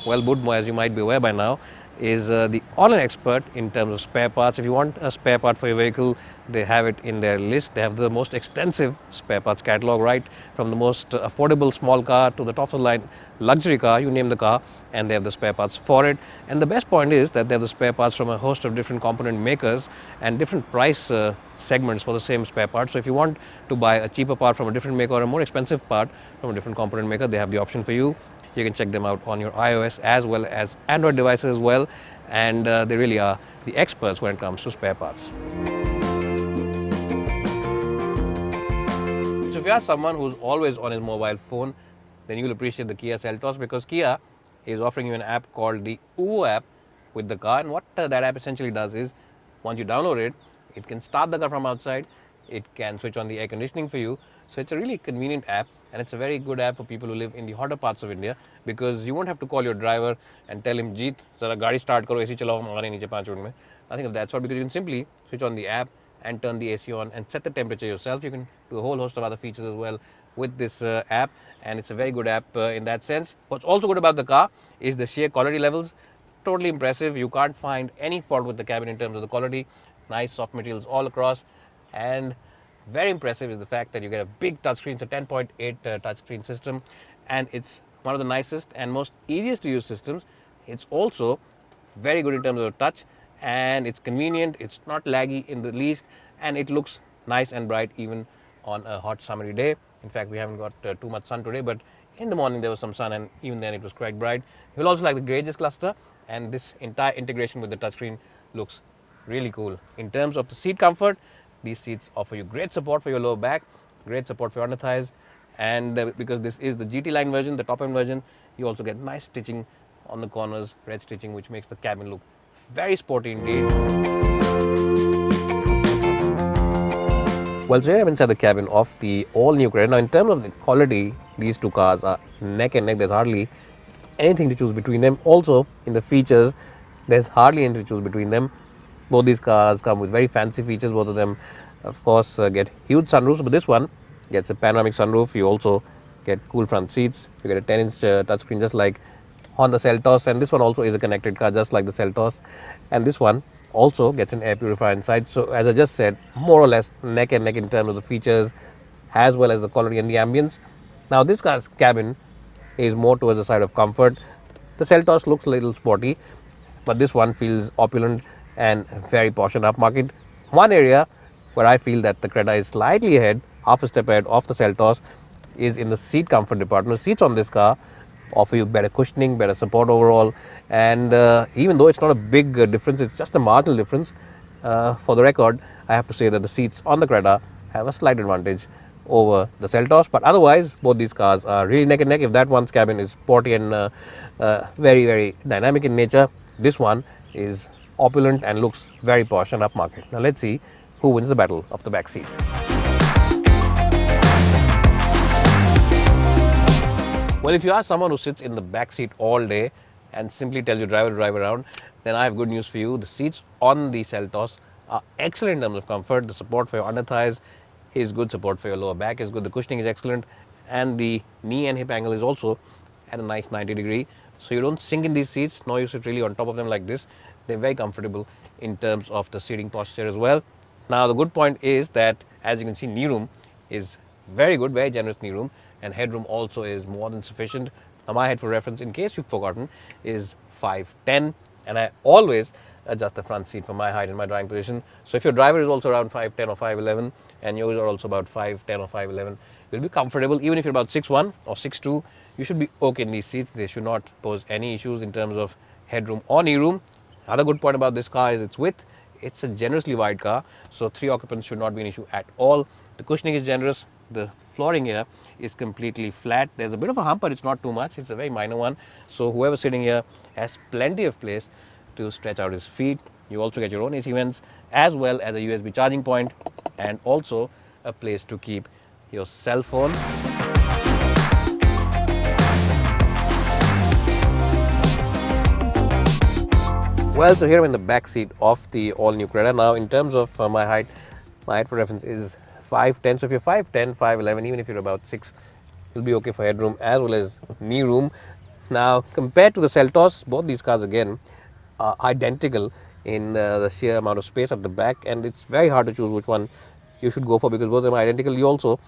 Well, Budmo, as you might be aware by now, is the online expert in terms of spare parts. If you want a spare part for your vehicle, they have it in their list. They have the most extensive spare parts catalog, right from the most affordable small car to the top of the line luxury car, you name the car, and they have the spare parts for it. And the best point is that they have the spare parts from a host of different component makers and different price segments for the same spare part. So if you want to buy a cheaper part from a different maker or a more expensive part from a different component maker, they have the option for you. You can check them out on your iOS as well as Android devices as well, and they really are the experts when it comes to spare parts. So if you are someone who's always on his mobile phone, then you will appreciate the Kia Seltos, because Kia is offering you an app called the Uvo app with the car. And what that app essentially does is, once you download it, it can start the car from outside, it can switch on the air conditioning for you. So it's a really convenient app, and it's a very good app for people who live in the hotter parts of India, because you won't have to call your driver and tell him, Jeet, zara gaadi start karo, AC chalao, hamare niche 5 minute mein. Nothing of that sort, because you can simply switch on the app and turn the AC on and set the temperature yourself. You can do a whole host of other features as well with this app, and it's a very good app in that sense. What's also good about the car is the sheer quality levels. Totally impressive. You can't find any fault with the cabin in terms of the quality. Nice soft materials all across, and very impressive is the fact that you get a big touchscreen. It's a 10.8 touchscreen system, and it's one of the nicest and most easiest to use systems. It's also very good in terms of touch, and it's convenient. It's not laggy in the least, and it looks nice and bright even on a hot summery day. In fact, we haven't got too much sun today, but in the morning there was some sun, and even then it was quite bright. You'll also like the gauges cluster, and this entire integration with the touchscreen looks really cool. In terms of the seat comfort, these seats offer you great support for your lower back, great support for your under thighs, and because this is the GT line version, the top end version, you also get nice stitching on the corners, red stitching, which makes the cabin look very sporty indeed. Well, so here I'm inside the cabin of the all-new Creta. Now, in terms of the quality, these two cars are neck and neck. There's hardly anything to choose between them. Also, in the features, there's hardly anything to choose between them. Both these cars come with very fancy features. Both of them, of course, get huge sunroofs, but this one gets a panoramic sunroof. You also get cool front seats. You get a 10-inch touchscreen, just like on the Seltos, and this one also is a connected car, just like the Seltos. And this one also gets an air purifier inside. So as I just said, more or less neck and neck in terms of the features as well as the quality and the ambience. Now, this car's cabin is more towards the side of comfort. The Seltos looks a little sporty, but this one feels opulent and very posh and upmarket. One area where I feel that the Creta is slightly ahead, half a step ahead of the Seltos, is in the seat comfort department. The seats on this car offer you better cushioning, better support overall, and even though it's not a big difference, it's just a marginal difference. For the record, I have to say that the seats on the Creta have a slight advantage over the Seltos, but otherwise both these cars are really neck and neck. If that one's cabin is sporty and very, very dynamic in nature, this one is opulent and looks very posh and upmarket. Now let's see who wins the battle of the back seat. Well, if you are someone who sits in the back seat all day and simply tells your driver to drive around, then I have good news for you. The seats on the Seltos are excellent in terms of comfort. The support for your under thighs is good, support for your lower back is good, the cushioning is excellent, and the knee and hip angle is also at a nice 90 degree. So you don't sink in these seats, nor you sit really on top of them like this. They're very comfortable in terms of the seating posture as well. Now, the good point is that, as you can see, knee room is very good, very generous knee room, and headroom also is more than sufficient. Now, my height, for reference, in case you've forgotten, is 5'10", and I always adjust the front seat for my height in my driving position. So if your driver is also around 5'10" or 5'11", and yours are also about 5'10" or 5'11", you'll be comfortable. Even if you're about 6'1" or 6'2", you should be okay in these seats. They should not pose any issues in terms of headroom or knee room. Another good point about this car is its width. It's a generously wide car, so 3 occupants should not be an issue at all. The cushioning is generous. The flooring here is completely flat. There's a bit of a hump, but it's not too much. It's a very minor one. So whoever's sitting here has plenty of place to stretch out his feet. You also get your own AC vents, as well as a USB charging point, and also a place to keep your cell phone. Well, so here I'm in the back seat of the all-new Creta. Now, in terms of my height for reference is 5'10". So if you're 5'10", 5'11", even if you're about 6, you'll be okay for headroom as well as knee room. Now, compared to the Seltos, both these cars again are identical in the sheer amount of space at the back, and it's very hard to choose which one you should go for because both of them are identical. You also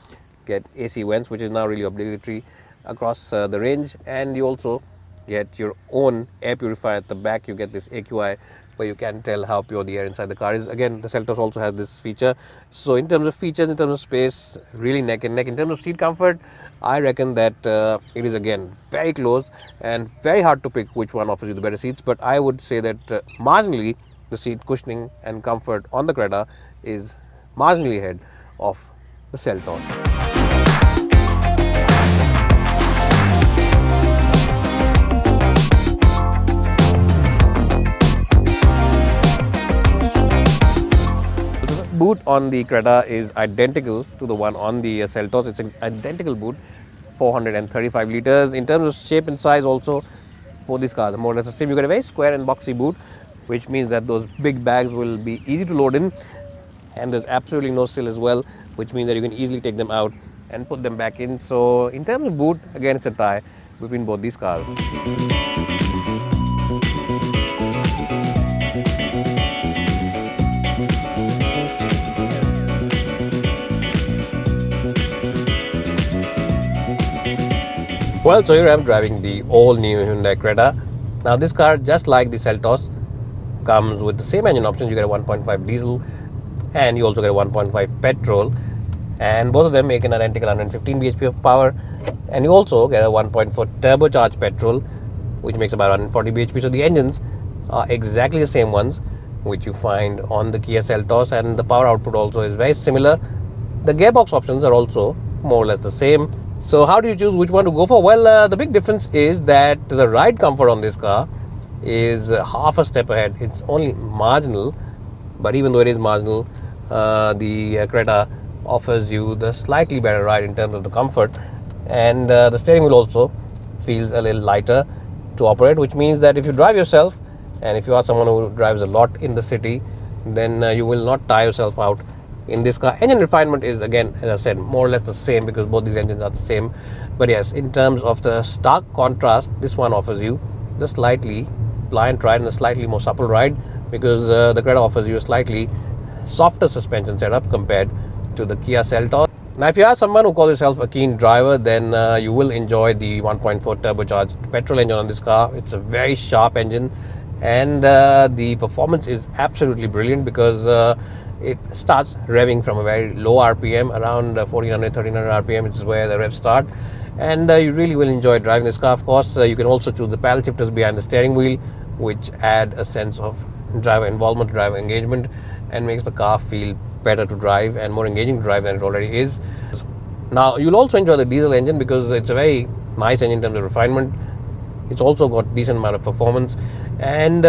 get AC vents, which is now really obligatory across the range, and you also get your own air purifier at the back. You get this AQI where you can tell how pure the air inside the car is. Again, the Seltos also has this feature. So in terms of features, in terms of space, really neck and neck. In terms of seat comfort, I reckon that it is again very close and very hard to pick which one offers you the better seats. But I would say that marginally the seat cushioning and comfort on the Creta is marginally ahead of the Seltos. Boot on the Creta is identical to the one on the Seltos. It's an identical boot, 435 liters. In terms of shape and size also, both these cars are more or less the same. You get a very square and boxy boot, which means that those big bags will be easy to load in, and there's absolutely no sill as well, which means that you can easily take them out and put them back in. So in terms of boot, again, it's a tie between both these cars. Well, so here I'm driving the all-new Hyundai Creta. Now this car, just like the Seltos, comes with the same engine options. You get a 1.5 diesel and you also get a 1.5 petrol, and both of them make an identical 115 bhp of power, and you also get a 1.4 turbocharged petrol, which makes about 140 bhp. So the engines are exactly the same ones which you find on the Kia Seltos, and the power output also is very similar. The gearbox options are also more or less the same. So how do you choose which one to go for? Well, the big difference is that the ride comfort on this car is half a step ahead. It's only marginal, but even though it is marginal, the Creta offers you the slightly better ride in terms of the comfort, and the steering wheel also feels a little lighter to operate, which means that if you drive yourself and if you are someone who drives a lot in the city, then you will not tire yourself out in this car. Engine refinement is, again, as I said, more or less the same because both these engines are the same. But yes, in terms of the stark contrast, this one offers you the slightly pliant ride and a slightly more supple ride, because the Creta offers you a slightly softer suspension setup compared to the Kia Seltos. Now, if you are someone who calls yourself a keen driver, then you will enjoy the 1.4 turbocharged petrol engine on this car. It's a very sharp engine, and the performance is absolutely brilliant because it starts revving from a very low RPM, around 1400, 1300 RPM, which is where the revs start. And you really will enjoy driving this car. Of course, you can also choose the paddle shifters behind the steering wheel, which add a sense of driver involvement, driver engagement, and makes the car feel better to drive and more engaging to drive than it already is. Now, you'll also enjoy the diesel engine because it's a very nice engine in terms of refinement. It's also got decent amount of performance, and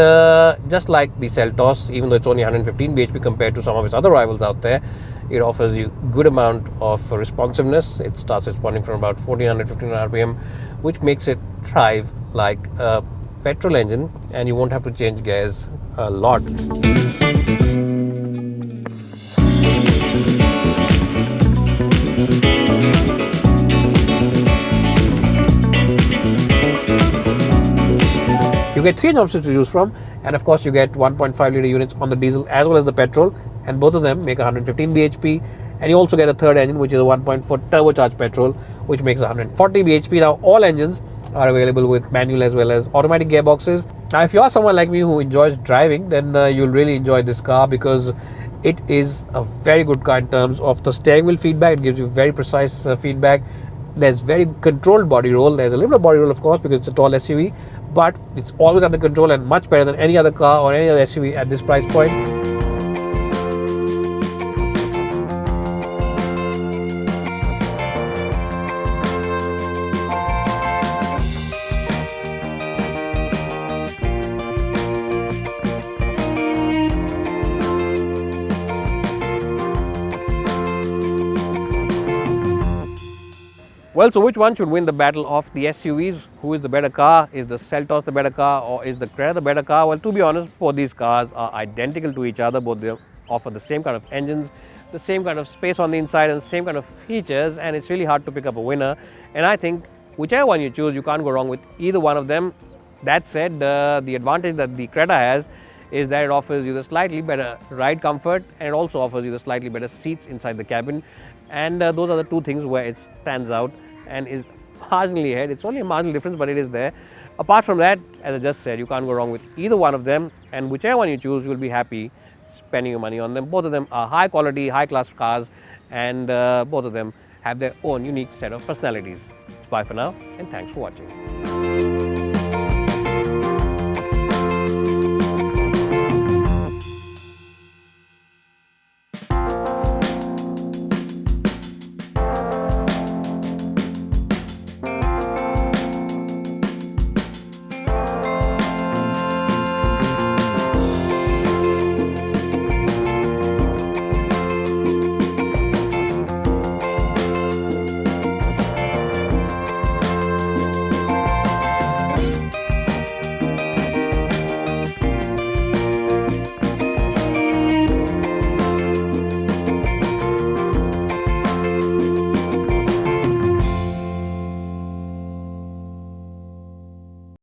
just like the Seltos, even though it's only 115 bhp compared to some of its other rivals out there, it offers you good amount of responsiveness. It starts responding from about 1400, 1500 rpm, which makes it drive like a petrol engine, and you won't have to change gears a lot. You get 3 options to choose from, and of course you get 1.5 litre units on the diesel as well as the petrol, and both of them make 115 bhp, and you also get a third engine, which is a 1.4 turbocharged petrol, which makes 140 bhp. Now, all engines are available with manual as well as automatic gearboxes. Now, if you are someone like me who enjoys driving, then you'll really enjoy this car because it is a very good car in terms of the steering wheel feedback. It gives you very precise feedback. There's very controlled body roll. There's a little bit of body roll, of course, because it's a tall SUV, but it's always under control and much better than any other car or any other SUV at this price point. Well, so which one should win the battle of the SUVs? Who is the better car? Is the Seltos the better car, or is the Creta the better car? Well, to be honest, both these cars are identical to each other. Both they offer the same kind of engines, the same kind of space on the inside, and the same kind of features, and it's really hard to pick up a winner. And I think whichever one you choose, you can't go wrong with either one of them. That said, the advantage that the Creta has is that it offers you the slightly better ride comfort, and it also offers you the slightly better seats inside the cabin. And those are the two things where it stands out and is marginally ahead. It's only a marginal difference, but it is there. Apart from that, as I just said, you can't go wrong with either one of them, and whichever one you choose, you'll be happy spending your money on them. Both of them are high quality, high class cars, and both of them have their own unique set of personalities. Bye for now, and thanks for watching.